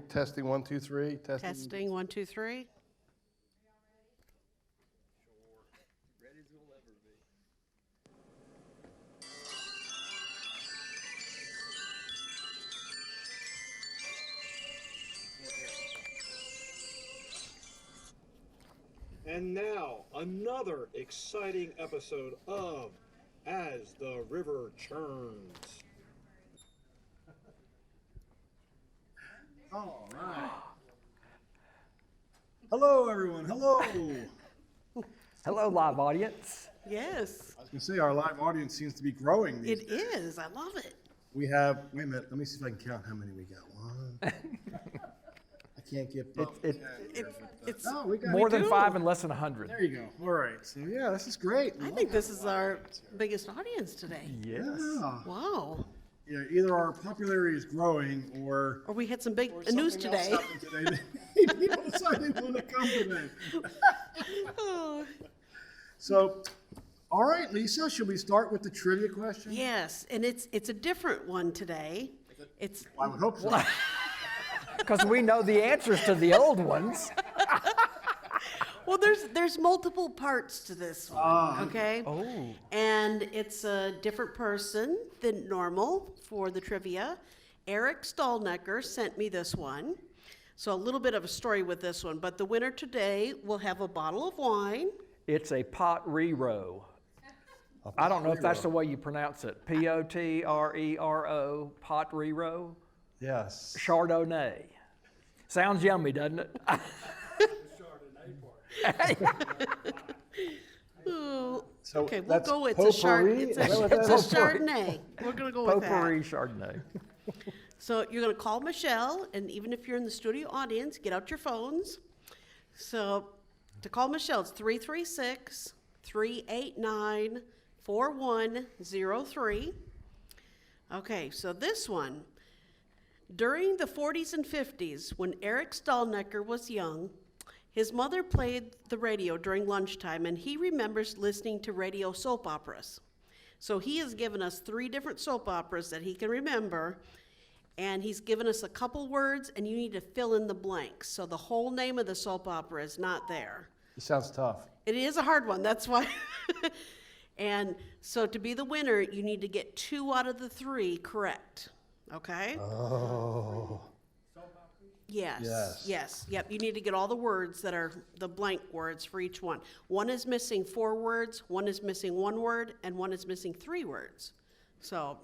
Testing 1, 2, 3. Testing 1, 2, 3. Ready as we'll ever be. And now, another exciting episode of As the River Churns. All right. Hello, everyone. Hello. Hello, live audience. Yes, I was going to say, our live audience seems to be growing. it is. I love it. We have, wait a minute, let me see if I can count how many we got. One. I can't get both. It's. Oh, we got More than do. 5 and less than 100. There you go. All right. So, yeah, this is great. I think this is our biggest audience today. Yes. Yeah. Wow. Yeah, either our popularity is growing or Or we had some big news something else today. happened today. People decided they want to come today. Oh, So, all right, Lisa, should we start with the trivia question? yes, and it's a different one today. It's I would hope so. Because we know the answers to the old ones. well, there's multiple parts to this one. Okay. Oh. And it's a different person than normal for the trivia. Eric Stallnecker sent me this one. So a little bit of a story with this one. But the winner today will have a bottle of wine. It's a potrero. I don't know if that's the way you pronounce it. Potrero, potrero, Yes. Chardonnay. Sounds yummy, doesn't it? Oh, So okay, we'll that's go with potpourri? it's Is that what a that is? Chardonnay. We're going to go with that. Potpourri Chardonnay. So you're going to call Michelle, and even if you're in the studio audience, get out your phones. So to call Michelle, it's 336-389-4103. Okay, so this one. During the 40s and 50s, when Eric Stallnecker was young, his mother played the radio during lunchtime, and he remembers listening to radio soap operas. So he has given us 3 different soap operas that he can remember, and he's given us a couple words, and you need to fill in the blanks. So the whole name of the soap opera is not there. It sounds tough. It is a hard one, that's why. And so to be the winner, you need to get 2 out of the 3 correct, okay? Oh. Yes. Yes. Yep. You need to get all the words that are the blank words for each one. One is missing 4 words, one is missing 1 word, and one is missing 3 words. So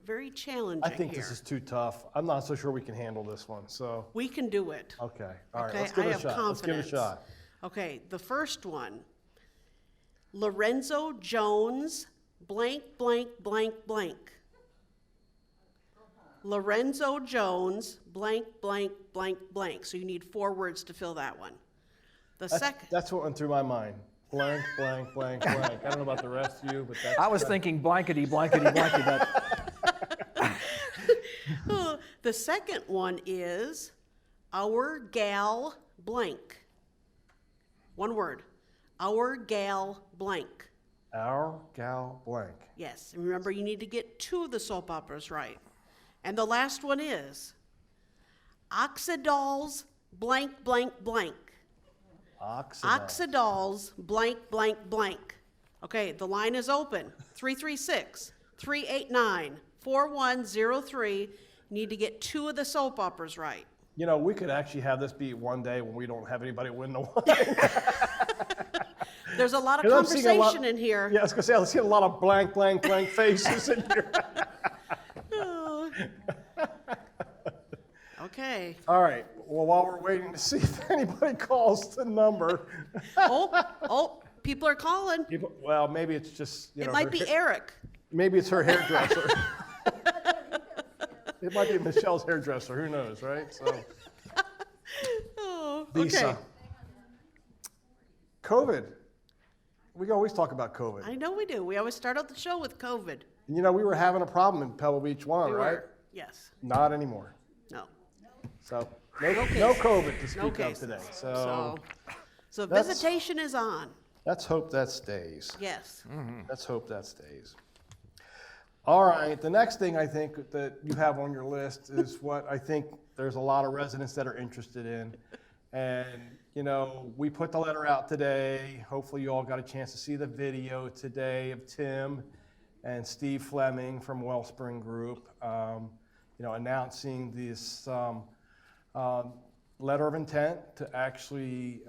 very challenging I think here. this is too tough. I'm not so sure we can handle this one. So, We can do it. okay. All right, Okay, let's give I it a have shot. Let's give it a confidence. shot. Okay, the first one. Lorenzo Jones, blank, blank, blank, blank. Lorenzo Jones, blank, blank, blank, blank. So you need 4 words to fill that one. The second. That's what went through my mind. Blank, blank, blank, blank. I don't know about the rest of you, but that's. I was thinking blankety, blankety, blankety. The second one is our gal blank. 1 word. Our gal blank. Our gal blank. Yes, and remember you need to get 2 of the soap operas right. And the last one is Oxidol's blank, blank, blank. Oxidol. Oxidol's blank, blank, blank. Okay, the line is open. 336-389-4103. Need to get 2 of the soap operas right. You know, we could actually have this be one day when we don't have anybody win the one. There's a lot of 'Cause I'm seeing a lot- conversation in here. Yeah, I was gonna say, I see a lot of blank, blank, blank faces in here. Oh. Okay. All right, well, while we're waiting to see if anybody calls the number. Oh, people are calling. Well, maybe it's just, you know. It might her be hair- Eric. Maybe it's her hairdresser. It might be Michelle's hairdresser, who knows, right? So, Oh, Lisa. okay. COVID. We always talk about COVID. I know we do. We always start out the show with COVID. And you know, we were having a problem in Pebble Beach 1, We right? were. Yes. Not anymore. No. So, No no cases. COVID to No speak of cases. today. So that's- visitation is on. Let's hope that stays. Yes. Let's hope that stays. All right, the next thing I think that you have on your list is what I think there's a lot of residents that are interested in. And, you know, we put the letter out today. Hopefully you all got a chance to see the video today of Tim and Steve Fleming from Wellspring Group, you know, announcing this letter of intent to actually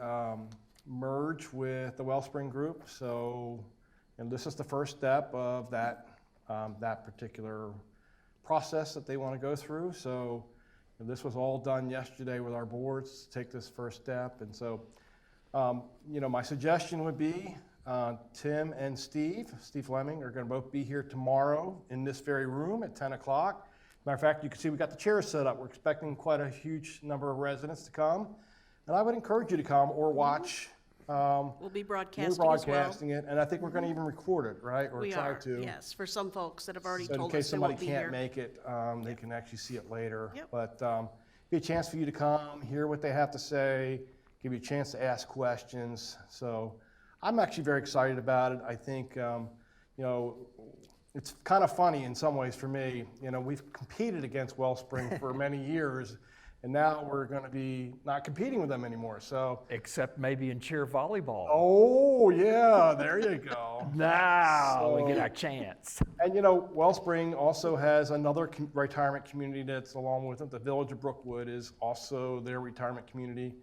merge with the Wellspring Group. So, and this is the first step of that, that particular process that they want to go through. So this was all done yesterday with our boards to take this first step. And so, you know, my suggestion would be Tim and Steve Fleming are going to both be here tomorrow in this very room at 10 o'clock. Matter of fact, you can see we got the chairs set up. We're expecting quite a huge number of residents to come. And I would encourage you to come or watch. We'll be broadcasting We're as well. broadcasting it, and I think we're going to even record it, right? Or We try are, to. yes, for some folks that have already So in told case us they somebody won't be can't here. make it, they can actually see it later. Yep. But be a chance for you to come, hear what they have to say, give you a chance to ask questions. So I'm actually very excited about it. I think, you know, it's kind of funny in some ways for me. You know, we've competed against Wellspring for many years, and now we're going to be not competing with them anymore. So, Except maybe in cheer volleyball. oh yeah, there you go. Now we So- get our chance. And you know, Wellspring also has another retirement community that's along with it. The Village of Brookwood is also their retirement community.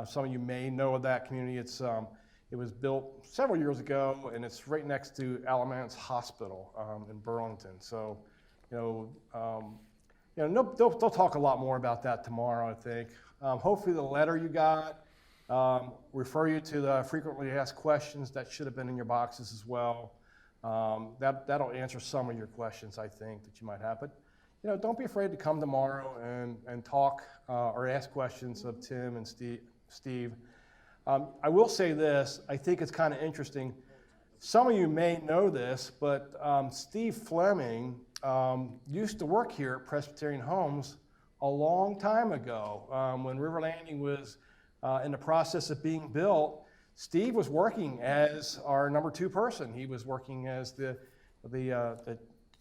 Some of you may know of that community. It was built several years ago, and it's right next to Alamance Hospital in Burlington. So, you know, they'll talk a lot more about that tomorrow, I think. Hopefully the letter you got, refer you to the frequently asked questions that should have been in your boxes as well. That'll answer some of your questions, I think, that you might have. But, you know, don't be afraid to come tomorrow and talk or ask questions of Tim and Steve. I will say this, I think it's kind of interesting. Some of you may know this, but Steve Fleming used to work here at Presbyterian Homes a long time ago. When River Landing was in the process of being built, Steve was working as our number 2 person. He was working as the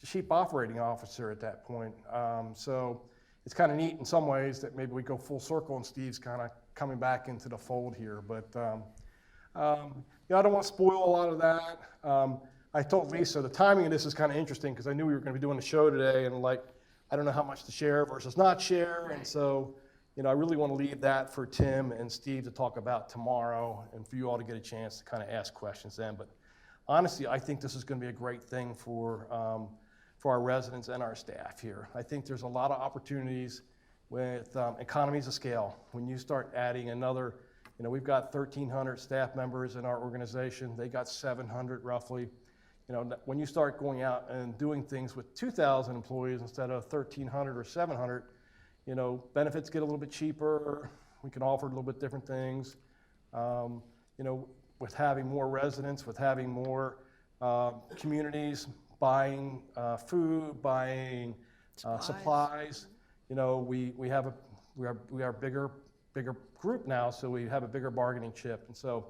chief operating officer at that point. So it's kind of neat in some ways that maybe we go full circle and Steve's kind of coming back into the fold here. But you know, I don't want to spoil a lot of that. I told Lisa the timing of this is kind of interesting because I knew we were going to be doing the show today, and like, I don't know how much to share versus not share. And so, you know, I really want to leave that for Tim and Steve to talk about tomorrow and for you all to get a chance to kind of ask questions then. But honestly, I think this is going to be a great thing for our residents and our staff here. I think there's a lot of opportunities with economies of scale. When you start adding another, you know, we've got 1,300 staff members in our organization. They got 700 roughly. You know, when you start going out and doing things with 2,000 employees instead of 1,300 or 700, you know, benefits get a little bit cheaper. We can offer a little bit different things. You know, with having more residents, with having more communities buying food, buying supplies. You know, we have a bigger group now, so we have a bigger bargaining chip. And so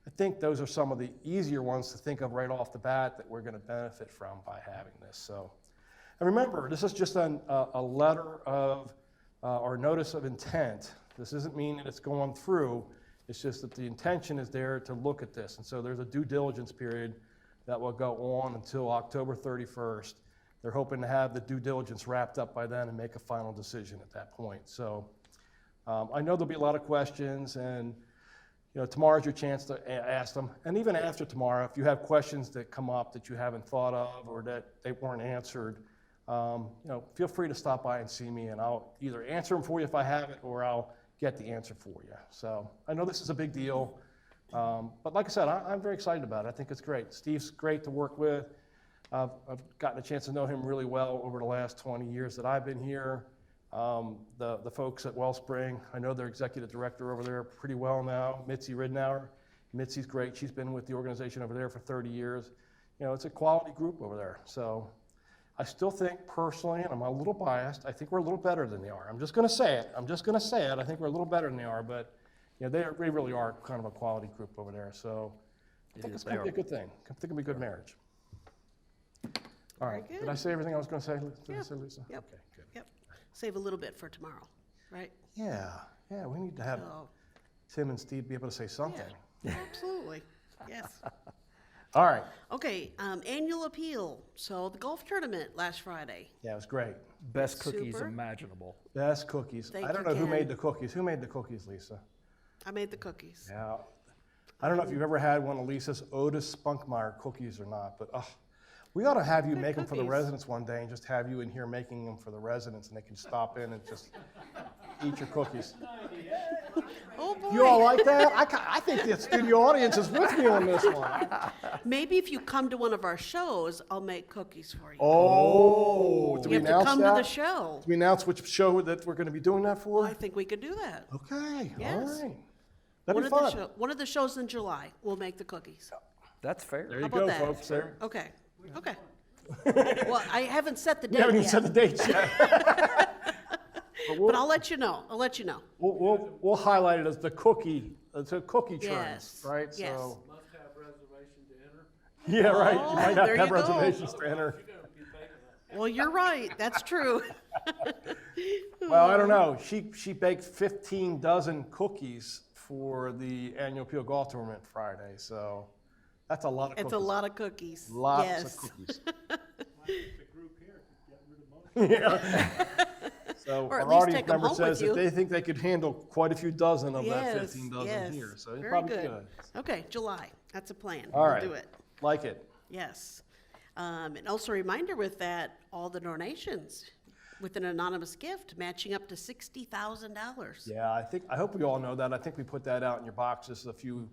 I think those are some of the easier ones to think of right off the bat that we're going to benefit from by having this. So, and remember, this is just a letter of or notice of intent. This doesn't mean that it's going through. It's just that the intention is there to look at this. And so there's a due diligence period that will go on until October 31st. They're hoping to have the due diligence wrapped up by then and make a final decision at that point. So I know there'll be a lot of questions, and you know, tomorrow's your chance to ask them. And even after tomorrow, if you have questions that come up that you haven't thought of or that they weren't answered, you know, feel free to stop by and see me, and I'll either answer them for you if I have it, or I'll get the answer for you. So I know this is a big deal, but like I said, I'm very excited about it. I think it's great. Steve's great to work with. I've gotten a chance to know him really well over the last 20 years that I've been here. The folks at Wellspring, I know their executive director over there pretty well now, Mitzi Ridnour. Mitzi's great. She's been with the organization over there for 30 years. You know, it's a quality group over there. So I still think personally, and I'm a little biased, I think we're a little better than they are. I'm just going to say it. I think we're a little better than they are, but you know, they really are kind of a quality group over there. So I think it's going to be a good thing. I think it'll be a good marriage. All right. Very good. Did I say everything I was going to say? Did I Yep. say, Lisa? Yep. Okay, good. Yep. Save a little bit for tomorrow. right? Yeah, we need to have So, Tim and Steve be able to say something. absolutely, yes. All right. Okay, annual appeal. So the golf tournament last Friday. Yeah, it was great. Best cookies Super. imaginable. Best cookies. Thank I don't you, know who Ken. made the cookies. Who made the cookies, Lisa? I made the cookies. Yeah. I don't know if you've ever had one of Lisa's Otis Spunkmeyer cookies or not, but we ought to have you Good make them for the cookies. residents one day and just have you in here making them for the residents and they can stop in and just eat your cookies. Oh boy. You all like that? I think the studio audience is with me on this one. Maybe if you come to one of our shows, I'll make cookies for you. Oh, do we you have to announce come that? to the show. Do we announce which show that we're going to be doing that for? I think we could do that. Okay, Yes. all right. That'd be fun. One of the shows in July, we'll make the cookies. That's fair. There you How about go, that? folks. There. Okay. Okay. Well, I haven't set the We date haven't even yet, set the dates yet. but I'll let you know. I'll let you know. We'll highlight it as the cookie. It's a cookie trends, Yes, right? yes. So. Must have reservation to enter. Yeah, right. Oh, You might there have you go. reservations to enter. Well, you're right. That's true. Well, I don't know. She baked 15 dozen cookies for the annual appeal golf tournament Friday, so that's a lot of cookies. It's a lot of cookies. Lots Yes. of cookies. The group here could get rid of most. Yeah. So Or at our least audience take 'em member home says with that you. they think they could handle quite a few dozen of that Yes, 15 dozen yes. here. So it's Very probably good. good. Okay, July. That's a plan. All We'll right. do it. Like it. Yes. And also a reminder with that, all the donations with an anonymous gift matching up to $60,000. Yeah, I hope we all know that. I think we put that out in your boxes a few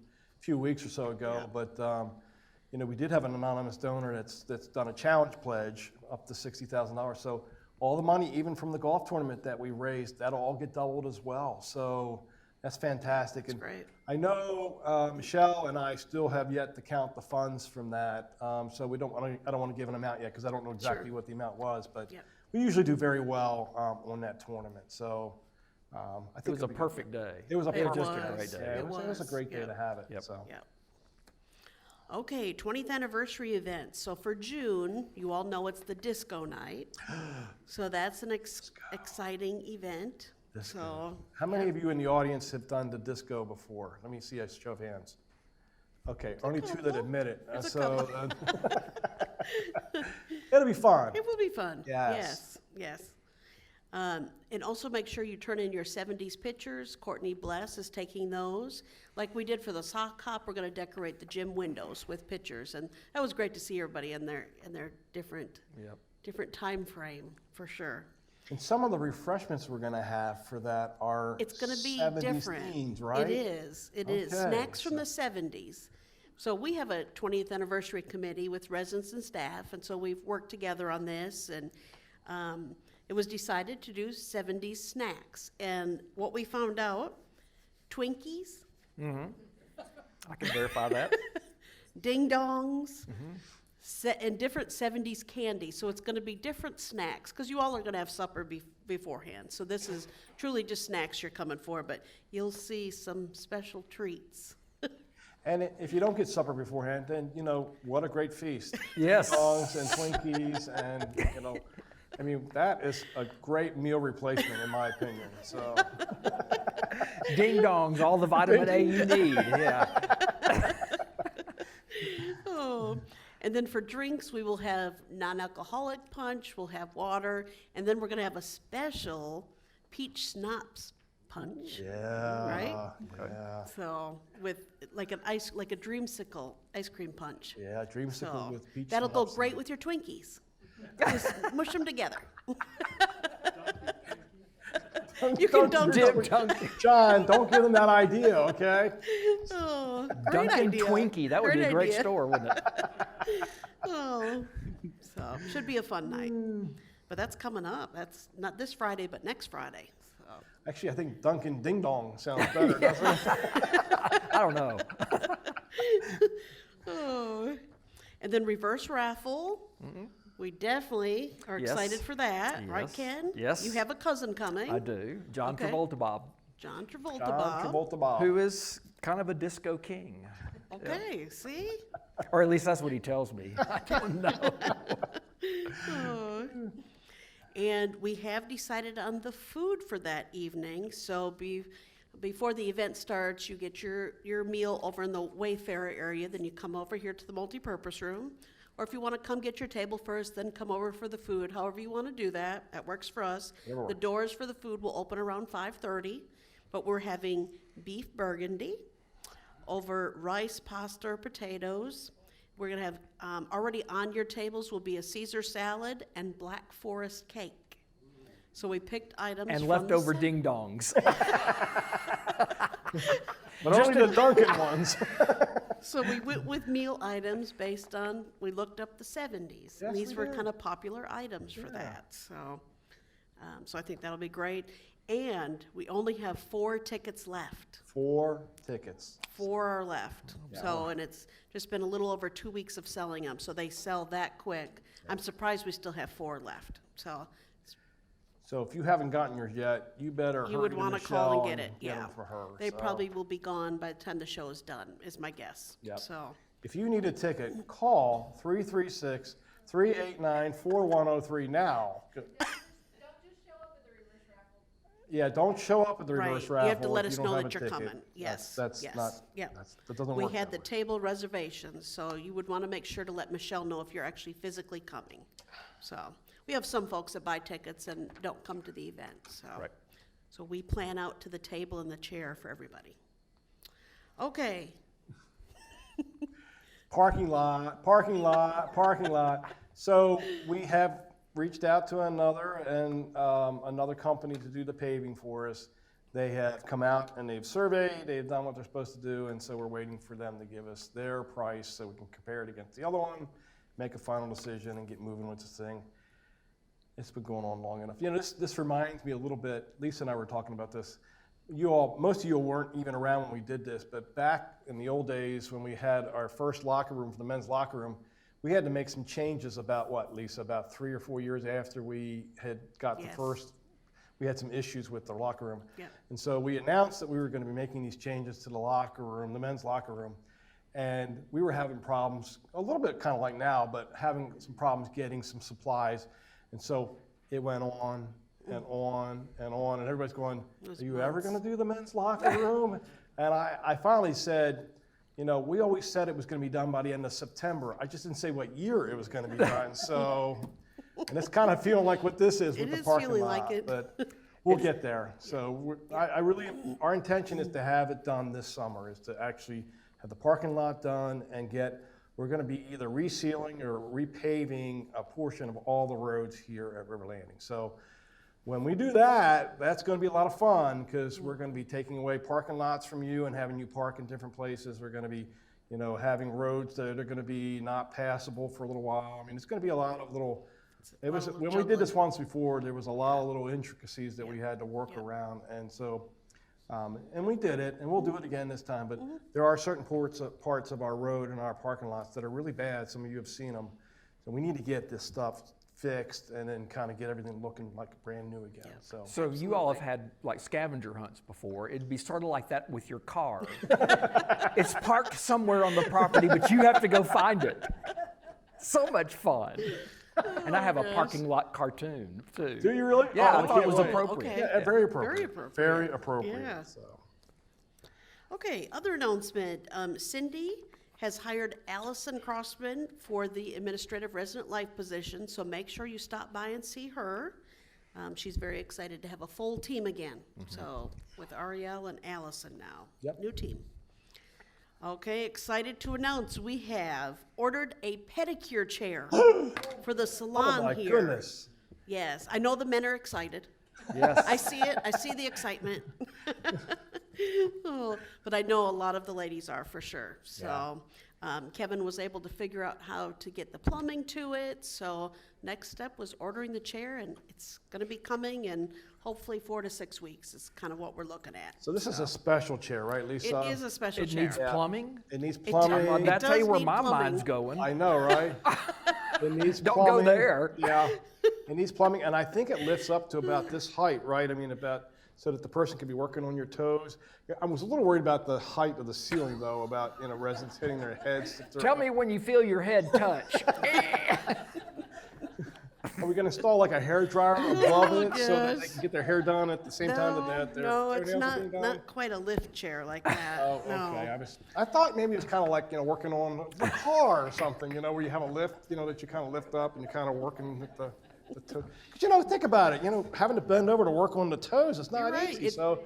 weeks or so ago. Yeah. But we did have an anonymous donor that's done a challenge pledge up to $60,000. So all the money, even from the golf tournament that we raised, that'll all get doubled as well. So that's fantastic. That's And great. I know Michelle and I still have yet to count the funds from that. So I don't want to give an amount yet because I don't know exactly Sure. what the amount was. But Yep. we usually do very well on that tournament. So I think It was a it'll be good. perfect day. It was a It perfect was. day. Great day. Yeah, it was a great day Yep. to have it. Yep. So Yeah. Okay, 20th anniversary event. So for June, you all know it's the disco night. So that's an exciting event. Disco. So how many of you in the audience have done the disco before? Let me see a show of hands. Okay, only two that couple. admit it. There's a So it'll be fun. it will be fun. Yes. Yes. And also make sure you turn in your 70s pictures. Courtney Bless is taking those. Like we did for the sock hop, we're going to decorate the gym windows with pictures. And that was great to see everybody in their different Yep. different time frame for sure. And some of the refreshments we're going to have for that are It's going to be 70s different. themes, right? It is. It is. Okay, Snacks from so- the 70s. So we have a 20th anniversary committee with residents and staff, and so we've worked together on this, and it was decided to do 70s snacks. And what we found out, Twinkies, I can verify that. ding dongs, and different 70s candy. So it's going to be different snacks because you all are going to have supper beforehand. So this is truly just snacks you're coming for, but you'll see some special treats. And if you don't get supper beforehand, then what a great feast. Yes. Dogs and Twinkies and I mean that is a great meal replacement in my opinion. So Ding dongs, all the vitamin A you need. Yeah. Oh, and then for drinks, we will have non-alcoholic punch, we'll have water, and then we're going to have a special peach schnapps punch. yeah, Right? yeah, So with like a dreamsicle ice cream punch. yeah. Dreamsicle So with peach. that'll go schnapps. great with your Twinkies. Just mush them together. You can dunk them. Dip dunk, John, don't give them that idea, okay? Oh, great Dunkin' idea. Twinkie. That would be a great idea. store, wouldn't it? Oh, so should be a fun night. But that's coming up. That's not this Friday, but next Friday. So. Actually, I think Dunkin' Ding Dong sounds better, doesn't it? I don't know. Oh, and then reverse raffle. We definitely are Yes. excited for that, right, Yes. Ken? Yes. You have a cousin coming. I do. John Okay. Travolta Bob, John Travolta John Bob. Travolta Bob. who is kind of a disco king. Okay, see? Or at least that's what he tells me. I don't know. Oh. And we have decided on the food for that evening. So before the event starts, you get your meal over in the Wayfarer area, then you come over here to the multipurpose room. Or if you want to come get your table first, then come over for the food. However you want to do that, that works for us. Whatever The works. doors for the food will open around 5:30, but we're having beef burgundy over rice, pasta, or potatoes. We're going to have, already on your tables will be a Caesar salad and Black Forest cake. So we picked items And from leftover the set. ding dongs. But only the Dunkin' ones. So we went with meal items based on, we looked up the 70s. Yes, These we were did. kind of popular items for that. So I think that'll be great. And we only have 4 tickets left. 4 tickets. 4 are left. So, and it's just been a little over 2 weeks of selling them, so they sell that quick. I'm surprised we still have 4 left. So So if you haven't gotten yours yet, you better you hurry would to want to Michelle call and get it, yeah. them for her. They So probably will be gone by the time the show is done, is my guess. Yep. So, if you need a ticket, call 336-389-4103 now. Yeah, don't show up at the right, reverse you raffle. have to let if us you know don't have that a you're ticket. coming. Yes, That's yes, not, yep. that doesn't We work had that the way. table reservations, so you would want to make sure to let Michelle know if you're actually physically coming. So, we have some folks that buy tickets and don't come to the event, so. Right. So we plan out to the table and the chair for everybody. Okay, Parking lot, parking lot, parking lot. So we have reached out to another company to do the paving for us. They have come out and they've surveyed, they've done what they're supposed to do, and so we're waiting for them to give us their price so we can compare it against the other one, make a final decision, and get moving with this thing. It's been going on long enough. You know, this reminds me a little bit, Lisa and I were talking about this. Most of you weren't even around when we did this, but back in the old days when we had our first locker room for the men's locker room, we had to make some changes about what, Lisa, about 3 or 4 years after we had got the Yes. first, we had some issues with the locker room. Yep. And so we announced that we were going to be making these changes to the locker room, the men's locker room. And we were having problems, a little bit kind of like now, but having some problems getting some supplies. And so it went on and on and on, and everybody's going, Those are you ever months. going to do the men's locker room? And I finally said, you know, we always said it was going to be done by the end of September. I just didn't say what year it was going to be done. So, and it's kind of feeling like what this is with It the is parking feeling lot. like it. But we'll get there. So our intention is to have it done this summer, is to actually have the parking lot done and we're going to be either resealing or repaving a portion of all the roads here at River Landing. So when we do that, that's going to be a lot of fun because we're going to be taking away parking lots from you and having you park in different places. We're going to be, you know, having roads that are going to be not passable for a little while. I mean, it's going to be a lot of little. It was lot of when we did this juggling. once before. There was a lot of little intricacies that we had to work around, and so. And we did it, and we'll do it again this time, but there are certain parts of our road and our parking lots that are really bad. Some of you have seen them. So we need to get this stuff fixed and then kind of get everything looking like brand new again. Yeah. So So you all have had like scavenger hunts before. It'd be sort of like that with your car. It's parked somewhere on the property, but you have to go find it. So much fun. And I have a parking lot cartoon too. do you really? Yeah, Oh, I thought it was can't wait. appropriate. Okay. Yeah, very appropriate. Very appropriate. Very appropriate. Yeah. So. Okay, other announcement, Cindy has hired Allison Crossman for the administrative resident life position, so make sure you stop by and see her. She's very excited to have a full team again, so with Ariel and Allison now. Yep. New team. Okay, excited to announce we have ordered a pedicure chair for the salon Oh my here. goodness. Yes, I know the men are excited. Yes. I see it. I see the excitement. Oh, but I know a lot of the ladies are for sure. So Kevin was able to figure out how to get the plumbing to it. So next step was ordering the chair, and it's going to be coming in hopefully 4 to 6 weeks is kind of what we're looking at. So this is a special chair, right, It Lisa? is a special It chair. needs plumbing. It needs It plumbing. does. I'll tell you does where need my plumbing. mind's going. I know, right? It needs Don't go plumbing. there. Yeah, it needs plumbing, and I think it lifts up to about this height, right? I mean, about so that the person can be working on your toes. Yeah, I was a little worried about the height of the ceiling, though, about residents hitting their heads. Tell me when you feel your head touch. Are we gonna install like a hair dryer above it so that they gosh. can get their hair done at the same time that their No, it's toenails are being done? not quite a lift chair like that. Oh, No. okay. I thought maybe it's kind of like, working on the car or something, where you have a lift, that you kind of lift up and you're kind of working with the toe. 'Cause, think about it, having to bend over to work on the toes, it's not You're right. easy. It- So,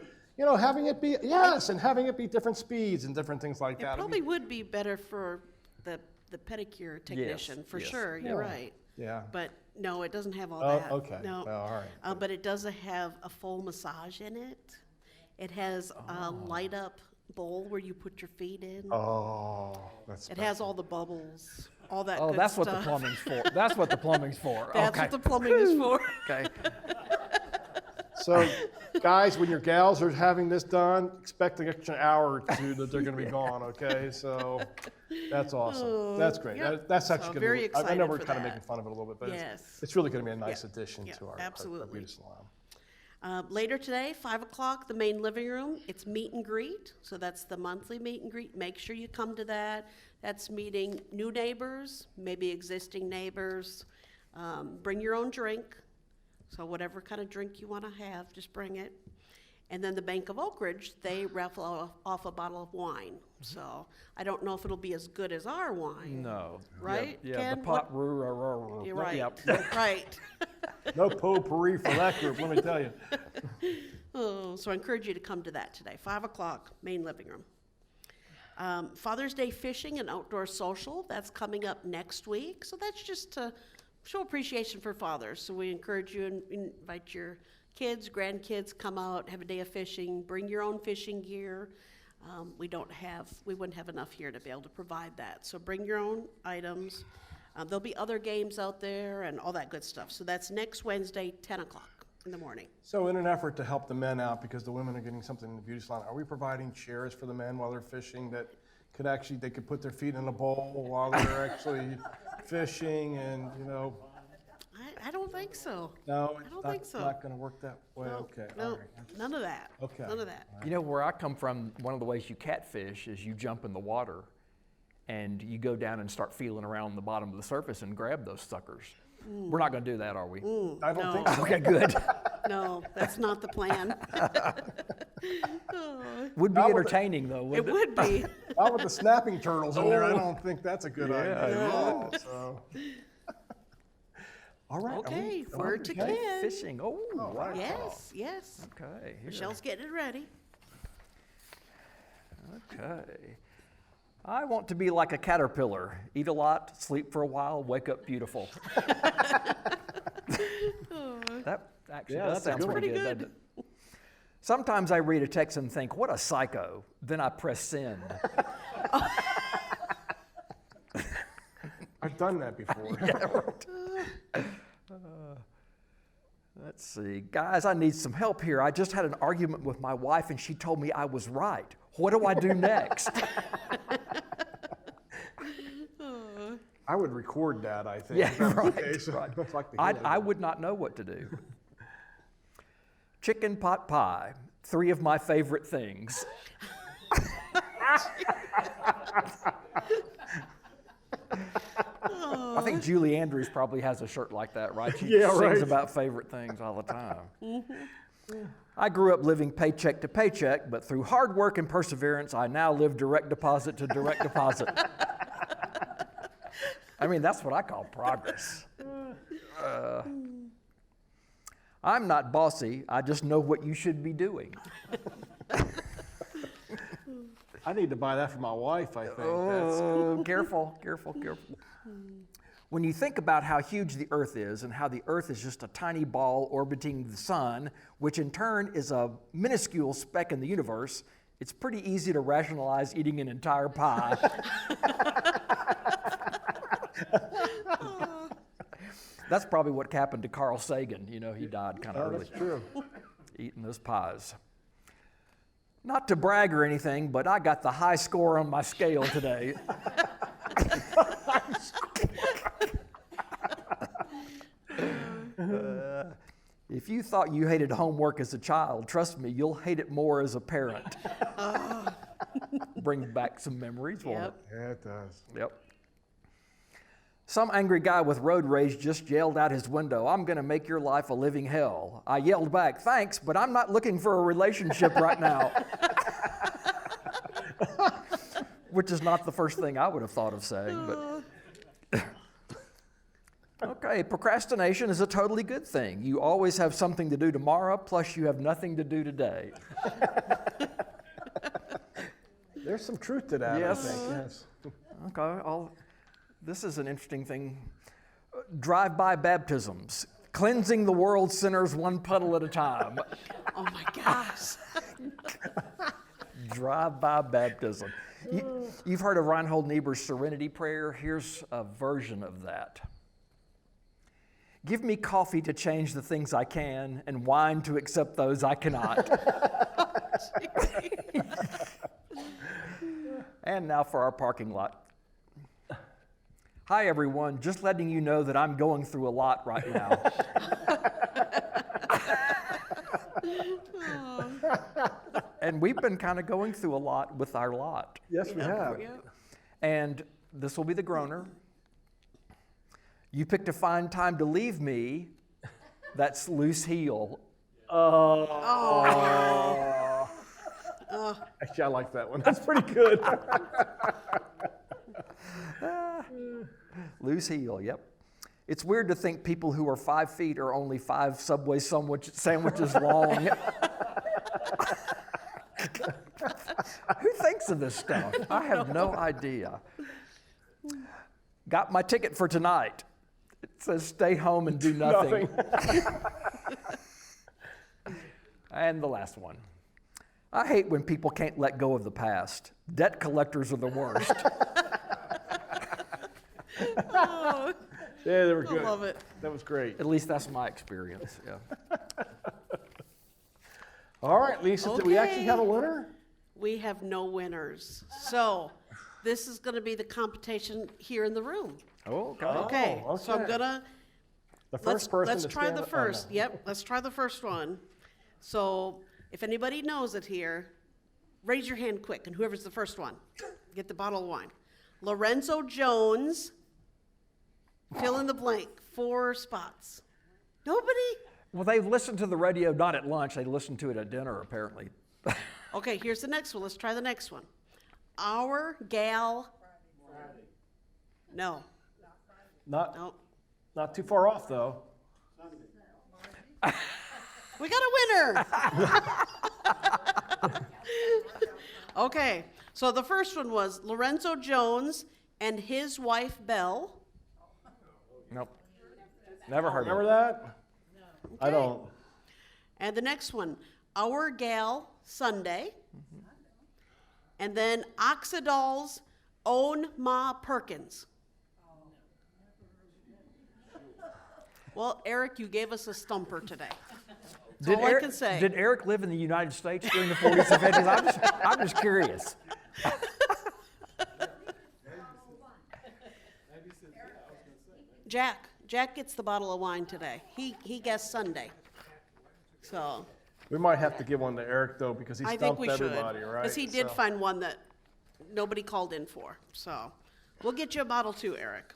having it be, and having it be different speeds and different things like It that. probably would be better for the pedicure technician, for yes. sure, you're right. Yeah. But no, it doesn't have all Oh, that. okay. No. Oh, all right. But it does have a full massage in it. It has a light up bowl where you put your feet in. Oh, that's It has all the bubbles, all that Oh, good that's stuff. what the plumbing's for. That's what the plumbing's for. That's okay. what the plumbing is for. Okay. So, guys, when your gals are having this done, expect an extra hour or two that they're going to be gone. Okay, so that's awesome. That's great. Yep. That's So actually very going to. I know excited we're for kind of that. making fun of it a little bit, but Yes. it's really going to be a nice Yeah. addition Yeah, to our absolutely. beauty salon. Later today, 5 o'clock, the main living room, it's meet and greet. So that's the monthly meet and greet. Make sure you come to that. That's meeting new neighbors, maybe existing neighbors. Bring your own drink. So whatever kind of drink you want to have, just bring it. And then the Bank of Oak Ridge, they raffle off a bottle of wine. So I don't know if it'll be as good as our wine. No. Right, Yeah, Ken? the pot roux. You're right, Yep. right. No potpourri for that group, let me tell you. Oh, so I encourage you to come to that today, 5 o'clock, main living room. Father's Day fishing and outdoor social, that's coming up next week. So that's just to show appreciation for fathers. So we encourage you and invite your kids, grandkids, come out, have a day of fishing, bring your own fishing gear. We wouldn't have enough here to be able to provide that. So bring your own items. There'll be other games out there and all that good stuff. So that's next Wednesday, 10 o'clock in the morning. So, in an effort to help the men out, because the women are getting something in the beauty salon, are we providing chairs for the men while they're fishing that they could put their feet in a bowl while they're actually fishing and, I don't think so. No, I it's don't think so. not going to work that way. No, Okay, no, all right. none of that. Okay. None of that. You know, where I come from, one of the ways you catfish is you jump in the water and you go down and start feeling around the bottom of the surface and grab those suckers. We're not going to do that, are we? I don't No. think so. Okay, good. No, that's not the plan. Would be Not with entertaining, though, It wouldn't it? would be. Not with the snapping turtles in there, I don't think that's a good Yeah, idea. no. So. All right. Okay, are we word to okay? Ken. Fishing. Oh, wow. Yes, yes. Okay. Here. Michelle's getting it ready. Okay. I want to be like a caterpillar. Eat a lot, sleep for a while, wake up beautiful. That actually Yeah, that that's a sounds good pretty one. good, Pretty doesn't it? Sometimes I read a text and think, what a psycho. Then I press send. I've done that before. Let's see. Guys, I need some help here. I just had an argument with my wife and she told me I was right. What do I do next? I would record that, I think. Yeah, if that's the right, case. right. I'd like to hear I that. would not know what to do. Chicken pot pie, 3 of my favorite things. I think Julie Andrews probably has a shirt like that, right? She Yeah, sings right. about favorite things all the time. I grew up living paycheck to paycheck, but through hard work and perseverance, I now live direct deposit to direct deposit. I mean, that's what I call progress. I'm not bossy. I just know what you should be doing. I need to buy that for my wife, I think. Oh, careful, careful, careful. When you think about how huge the Earth is and how the Earth is just a tiny ball orbiting the sun, which in turn is a minuscule speck in the universe, it's pretty easy to rationalize eating an entire pie. That's probably what happened to Carl Sagan. You know, he died kind of early. That's true. Eating those pies. Not to brag or anything, but I got the high score on my scale today. If you thought you hated homework as a child, trust me, you'll hate it more as a parent. Brings back some memories, won't Yep. Yeah, it does. it? Yep. Some angry guy with road rage just yelled out his window, "I'm going to make your life a living hell." I yelled back, "Thanks, but I'm not looking for a relationship right now." Which is not the first thing I would have thought of saying, but. Okay, procrastination is a totally good thing. You always have something to do tomorrow, plus you have nothing to do today. There's some truth to that, Yes. I think, yes. Okay, this is an interesting thing. Drive-by baptisms, cleansing the world's sinners one puddle at a time. Oh my gosh. Drive-by baptism. You've heard of Reinhold Niebuhr's Serenity Prayer. Here's a version of that. Give me coffee to change the things I can, and wine to accept those I cannot. And now for our parking lot. Hi, everyone. Just letting you know that I'm going through a lot right now. And we've been kind of going through a lot with our lot. Yes, we have. Yeah. And this will be the groaner. You picked a fine time to leave me. That's loose heel. Actually, I like that one. That's pretty good. Loose heel, yep. It's weird to think people who are 5 feet are only 5 Subway sandwiches long. Who thinks of this stuff? I have no idea. Got my ticket for tonight. It says stay home and do nothing. And the last one. I hate when people can't let go of the past. Debt collectors are the worst. Oh, Yeah, they were I good. love it. That was great. At least that's my experience. Yeah. All right, Lisa, did we actually Okay. have a winner? We have no winners. So this is going to be the competition here in the room. Oh, okay. Okay, Oh, so I'm okay. gonna, The let's, first person let's to try stand the up- oh, first. no. Yep, let's try the first one. So if anybody knows it here, raise your hand quick, and whoever's the first one, get the bottle of wine. Lorenzo Jones, fill in the blank, 4 spots. Nobody? Well, they've listened to the radio not at lunch. They listened to it at dinner, apparently. Okay, here's the next one. Let's try the next one. Our gal. No, Not, no. not too far off, though. We got a winner. Okay, so the first one was Lorenzo Jones and his wife Belle. Nope. Never heard Remember of it. that? I Okay. don't. And the next one, Our Gal Sunday. And then Oxidol's Own Ma Perkins. Well, Eric, you gave us a stumper today. That's all I can say. Did Eric live in the United States during the 40s and 50s? I'm just curious. Jack gets the bottle of wine today. He guessed Sunday. So We might have to give one to Eric, though, because he I think stumped we should. everybody, right? Because he did So- find one that nobody called in for. So we'll get you a bottle too, Eric.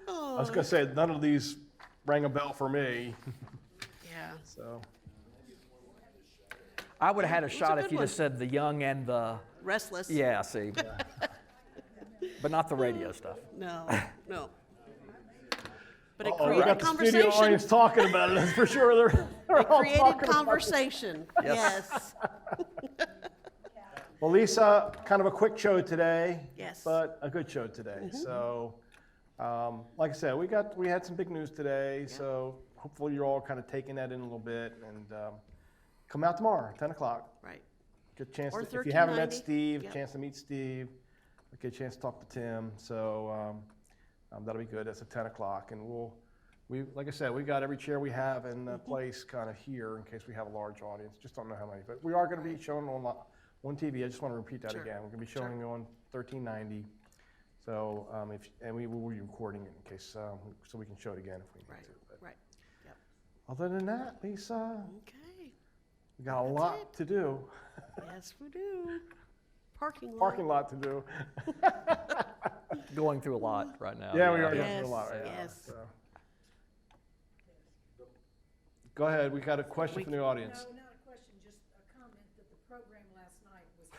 I was going to say, none of these rang a bell for me, Yeah. so. I would have had a shot good if you'd one. have said the young and the, Restless. yeah, see. But not the radio stuff. No, no. But it Oh, we created got the studio conversation. audience talking about it, that's for sure. They're It all created talking about it. conversation. Yes. Well, Lisa, kind of a quick show today. Yes. But a good show today. So, like I said, we had some big news today. So hopefully you're all kind of taking that in a little bit, and come out tomorrow, 10 o'clock. Right. Get a chance Or to, if you haven't met 1390. Steve, Yep. chance to meet Steve, get a chance to talk to Tim. So that'll be good. That's at 10 o'clock, and like I said, we got every chair we have in place kind of here in case we have a large audience. Just don't know how many, but we are going to be showing on TV. I just want to repeat that Sure. again. We're going to be showing on 1390. So and we will be recording it in case so we can show it again if we need Right. to. But Right. Yep. other than that, Lisa, Okay. we got a That's lot it. to do. Yes, we do. parking lot to do. Going through a lot right now. Yeah, we are going Yes, through a lot right now. yes. So. Go ahead, we got a question from the audience. No, not a question, just a comment that the program last night was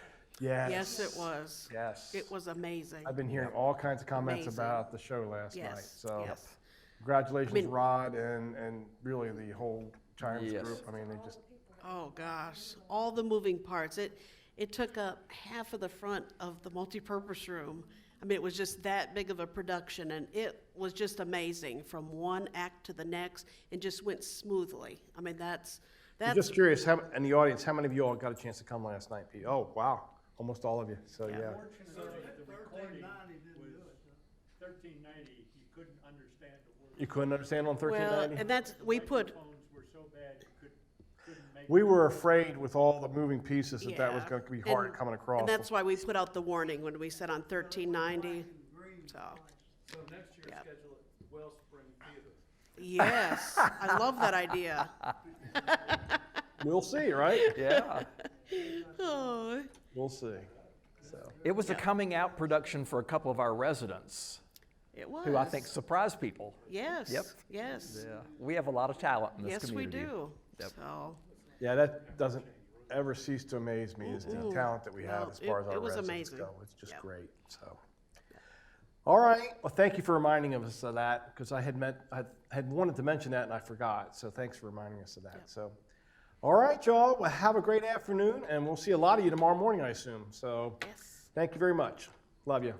Yes. Yes, it was. Yes. It was amazing. I've been hearing all kinds of comments Amazing. about the show last night. Yes, So yes. congratulations, I mean- Rod, and really the whole Churns Yes. group. I mean, they just, Oh, gosh, all the moving parts. It took up half of the front of the multipurpose room. I mean, it was just that big of a production, and it was just amazing from one act to the next, and just went smoothly. I mean, I'm that's, just curious, in the audience, how many of you all got a chance to come last night, Pete? Oh, wow, almost all of you. So, yeah. Fortunately, the recording was 1390, you couldn't understand the words. You couldn't understand on well, 1390? and that's, we put, Microphones were so bad you couldn't make. We were afraid with all the moving pieces that was yeah. going to be hard And- coming across. And that's why we put out the warning when we said on 1390, so. So next year, Yeah. schedule it Wellspring Theater. Yes, I love that idea. We'll see, right? Yeah. Oh, We'll see. So, It was a coming out production for a couple of our residents, it was. who I think surprised people. Yes. Yep. Yes. Yeah. We have a lot of talent in this Yes, we community. do. Yep. So, yeah, that doesn't ever cease to amaze me is the talent that we have No, as far as our it was residents amazing. go. It's just Yep. great. So, all right. Well, thank you for reminding us of that because I had wanted to mention that and I forgot. So thanks for reminding us of that. Yep. So, all right, y'all. Well, have a great afternoon, and we'll see a lot of you tomorrow morning, I assume. So, yes. thank you very much. Love you.